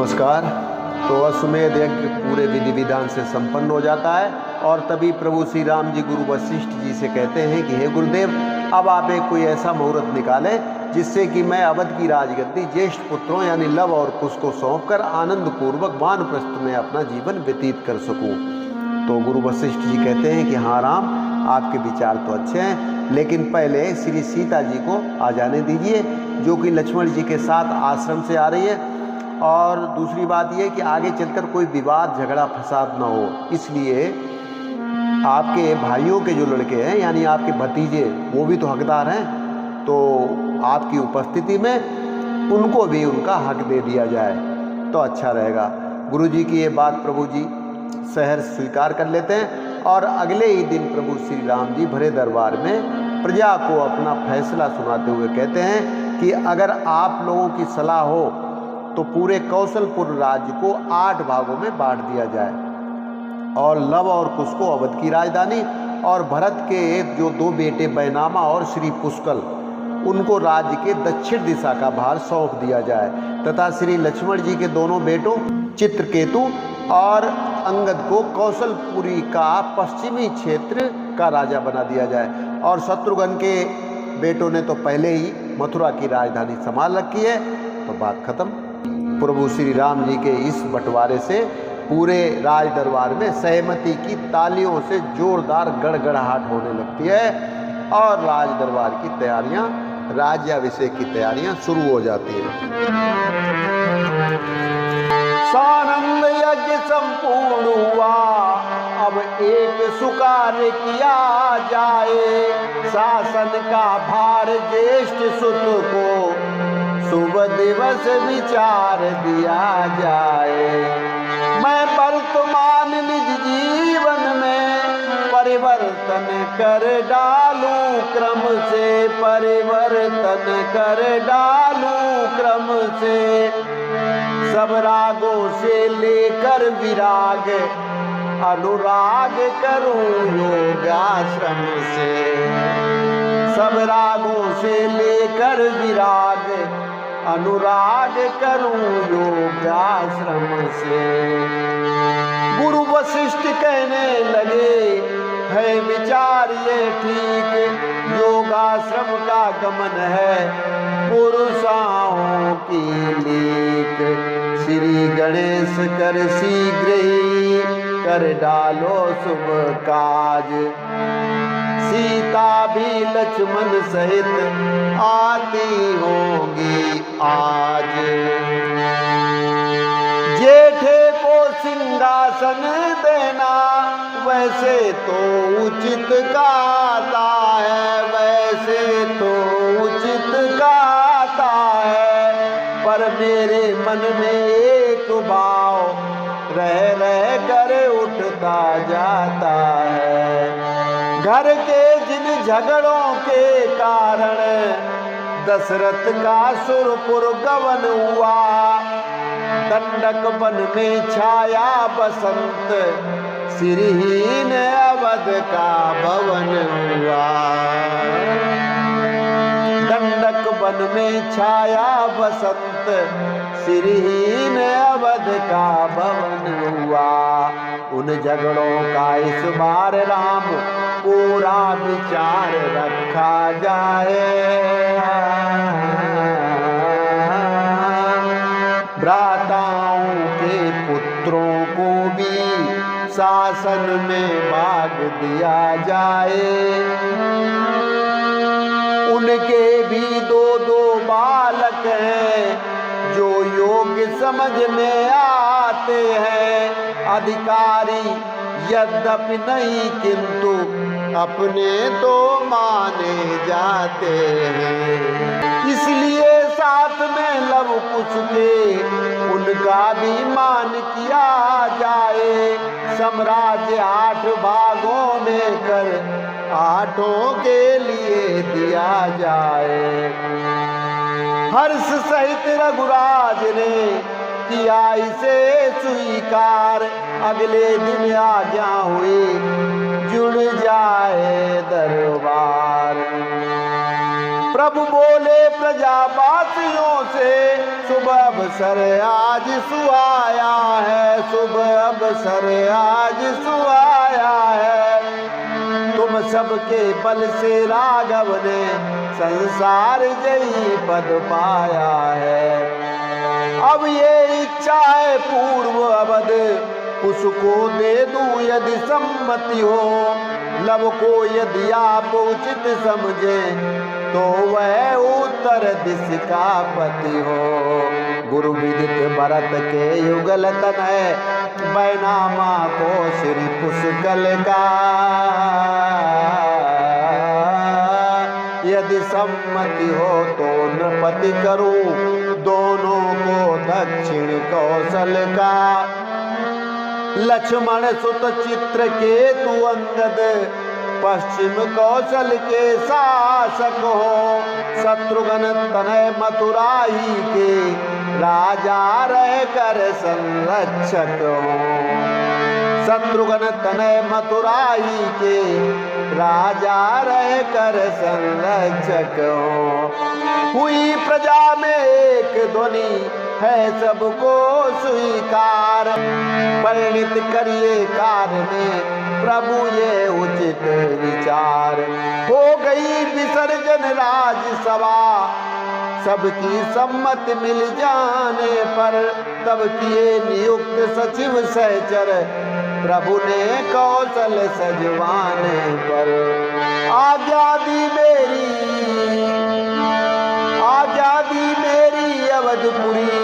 नमस्कार। तो अश्वमेध यज्ञ पूरे विधि विधान से संपन्न हो जाता है और तभी प्रभु श्री राम जी गुरु वशिष्ठ जी से कहते हैं कि हे गुरुदेव, अब आप एक कोई ऐसा मुहूर्त निकालें जिससे कि मैं अवध की राजगद्दी ज्येष्ठ पुत्रों यानी लव और कुश को सौंपकर आनंद पूर्वक वानप्रस्थ में अपना जीवन व्यतीत कर सकूं। तो गुरु वशिष्ठ जी कहते हैं कि हाँ राम, आपके विचार तो अच्छे हैं, लेकिन पहले श्री सीता जी को आ जाने दीजिए, जो कि लक्ष्मण जी के साथ आश्रम से आ रही है। और दूसरी बात यह कि आगे चलकर कोई विवाद झगड़ा फसाद ना हो, इसलिए आपके भाइयों के जो लड़के हैं यानी आपके भतीजे, वो भी तो हकदार हैं, तो आपकी उपस्थिति में उनको भी उनका हक दे दिया जाए तो अच्छा रहेगा। गुरु जी की ये बात प्रभु जी सहर्ष स्वीकार कर लेते हैं और अगले ही दिन प्रभु श्री राम जी भरे दरबार में प्रजा को अपना फैसला सुनाते हुए कहते हैं कि अगर आप लोगों की सलाह हो तो पूरे कौशलपुर राज्य को 8 भागों में बांट दिया जाए और लव और कुश को अवध की राजधानी और भरत के जो 2 बेटे बैनामा और श्री पुष्कल, उनको राज्य के दक्षिण दिशा का भार सौंप दिया जाए तथा श्री लक्ष्मण जी के दोनों बेटों चित्रकेतु और अंगद को कौशलपुरी का पश्चिमी क्षेत्र का राजा बना दिया जाए। और शत्रुघ्न के बेटों ने तो पहले ही मथुरा की राजधानी संभाल रखी है। तो बात खत्म। प्रभु श्री राम जी के इस बंटवारे से पूरे राज दरबार में सहमति की तालियों से जोरदार गड़गड़ाहट होने लगती है और राज दरबार की तैयारियां, राज्याभिषेक की तैयारियां शुरू हो जाती हैं। सानंद यज्ञ संपूर्ण हुआ, अब एक सुकार्य किया जाए, शासन का भार ज्येष्ठ सुत को शुभ दिवस विचार दिया जाए। मैं वर्तमान निज जीवन में परिवर्तन कर डालूं क्रम से, परिवर्तन कर डालूं क्रम से, सब रागों से लेकर विराग अनुराग करूं योगाश्रम से, सब रागों से लेकर विराग अनुराग करूं योगाश्रम से। गुरु वशिष्ठ कहने लगे, है विचार ये ठीक, योगाश्रम का गमन है पुरुषाओं की लीक। श्री गणेश कर शीघ्र ही कर डालो शुभ काज, सीता भी लक्ष्मण सहित आती होंगी आज। जेठे को सिंहासन देना वैसे तो उचित गाता है, वैसे तो उचित गाता है, पर मेरे मन में एक भाव रह रह कर उठता जाता है। घर के जिन झगड़ों के कारण दशरथ का सुरपुर गवन हुआ, दंडक वन में छाया बसंत, सिरहीन अवध का भवन हुआ। दंडक वन में छाया बसंत, सिरहीन अवध का भवन हुआ। उन झगड़ों का इस बार राम पूरा विचार रखा जाए, भ्राताओं के पुत्रों को भी शासन में भाग दिया जाए, उनके भी 2-2 बालक हैं जो योग्य समझ में आते हैं, अधिकारी यद्यपि नहीं किंतु अपने तो माने जाते हैं। इसलिए साथ में लव कुश के उनका भी मान किया जाए, साम्राज्य 8 भागों में कर 8 के लिए दिया जाए। हर्ष सहित रघुराज ने किया इसे स्वीकार, अगले दिन आज्ञा हुई जुड़ जाए दरबार। प्रभु बोले प्रजावासियों से, शुभ अवसर आज सुहाया है, शुभ अवसर आज सुहाया है। तुम सबके बल से राघव ने संसार जयी पद पाया है। अब ये इच्छा है पूर्व अवध, उसको दे दूं यदि सम्मति हो। लव को यदि आप उचित समझे, तो वह उत्तर दिश का पति हो। गुरु विदित भरत के युगल तनय, बैनामा को श्री पुष्कल का। यदि सम्मति हो तो नृपति करूं, दोनों को दक्षिण कौशल का। लक्ष्मण सुत चित्रकेतु अंगद, पश्चिम कौशल के शासक हो। शत्रुघ्न तनय मथुराई के, राजा रह कर संरक्षक हो। शत्रुघ्न तनय मथुराई के, राजा रह कर संरक्षक हो। हुई प्रजा में एक ध्वनि, है सबको स्वीकार। परिणित करिए कार्य में प्रभु ये उचित विचार। हो गई विसर्जन राजसभा, सबकी सम्मति मिल जाने पर। तब किए नियुक्त सचिव सहचर, प्रभु ने कौशल सजवाने पर। आज्ञा दी मेरी अवधपुरी,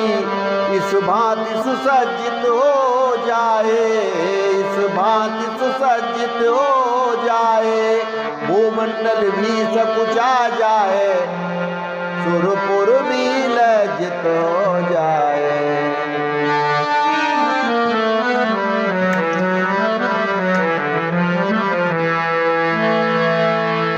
इस भांति सुसज्जित हो जाए, इस भांति सुसज्जित हो जाए। भूमंडल भी सकुचा जाए, सुरपुर भी लज्जित हो जाए।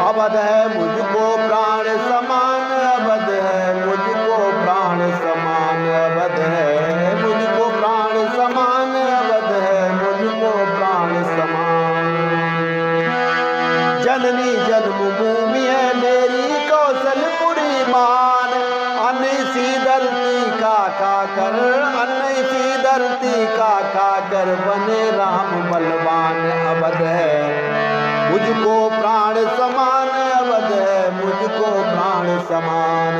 अवध है मुझको प्राण समान, अवध है मुझको प्राण समान, अवध है मुझको प्राण समान, अवध है मुझको प्राण समान। जननी जन्मभूमि है मेरी कौशलपुरी मान। अन्न सी धरती का खाकर, अन्न सी धरती का खाकर बने राम बलवान। अवध है मुझको प्राण समान, अवध है मुझको प्राण समान।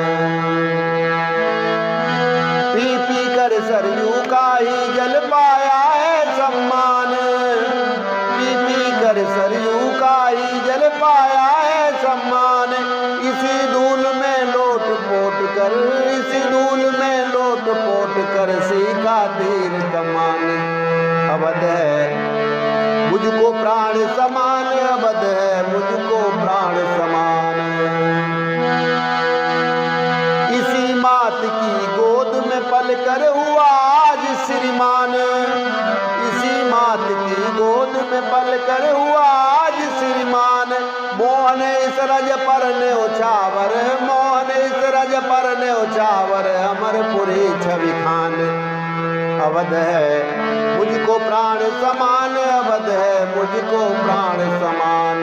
पी पी कर सरयू का ही जल पाया है सम्मान, पी पी कर सरयू का ही जल पाया है सम्मान। इसी धूल में लोट पोट कर, इसी धूल में लोट पोट कर सीखा तीर कमान। अवध है मुझको प्राण समान, अवध है मुझको प्राण समान। इसी मात की गोद में पल कर हुआ आज श्रीमान, इसी मात की गोद में पल कर हुआ आज श्रीमान। मोहन इस रज पर न्योछावर, मोहन इस रज पर न्योछावर, अमरपुरी छवि खान। अवध है मुझको प्राण समान, अवध है मुझको प्राण समान।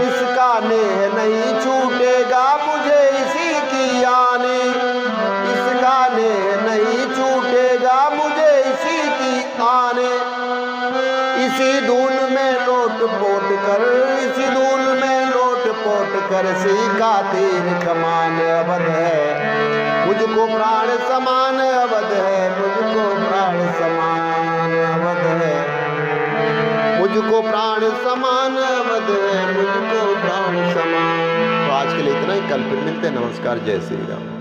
इसका नेह नहीं छूटेगा मुझे इसी की आने, इसका नेह नहीं छूटेगा मुझे इसी की आने। इसी धूल में लोट पोट कर, इसी धूल में लोट पोट कर सीखा तीर कमान। अवध है मुझको प्राण समान, अवध है मुझको प्राण समान, अवध है मुझको प्राण समान, अवध है मुझको प्राण समान। तो आज के लिए इतना ही, कल फिर मिलते हैं। नमस्कार, जय श्री राम।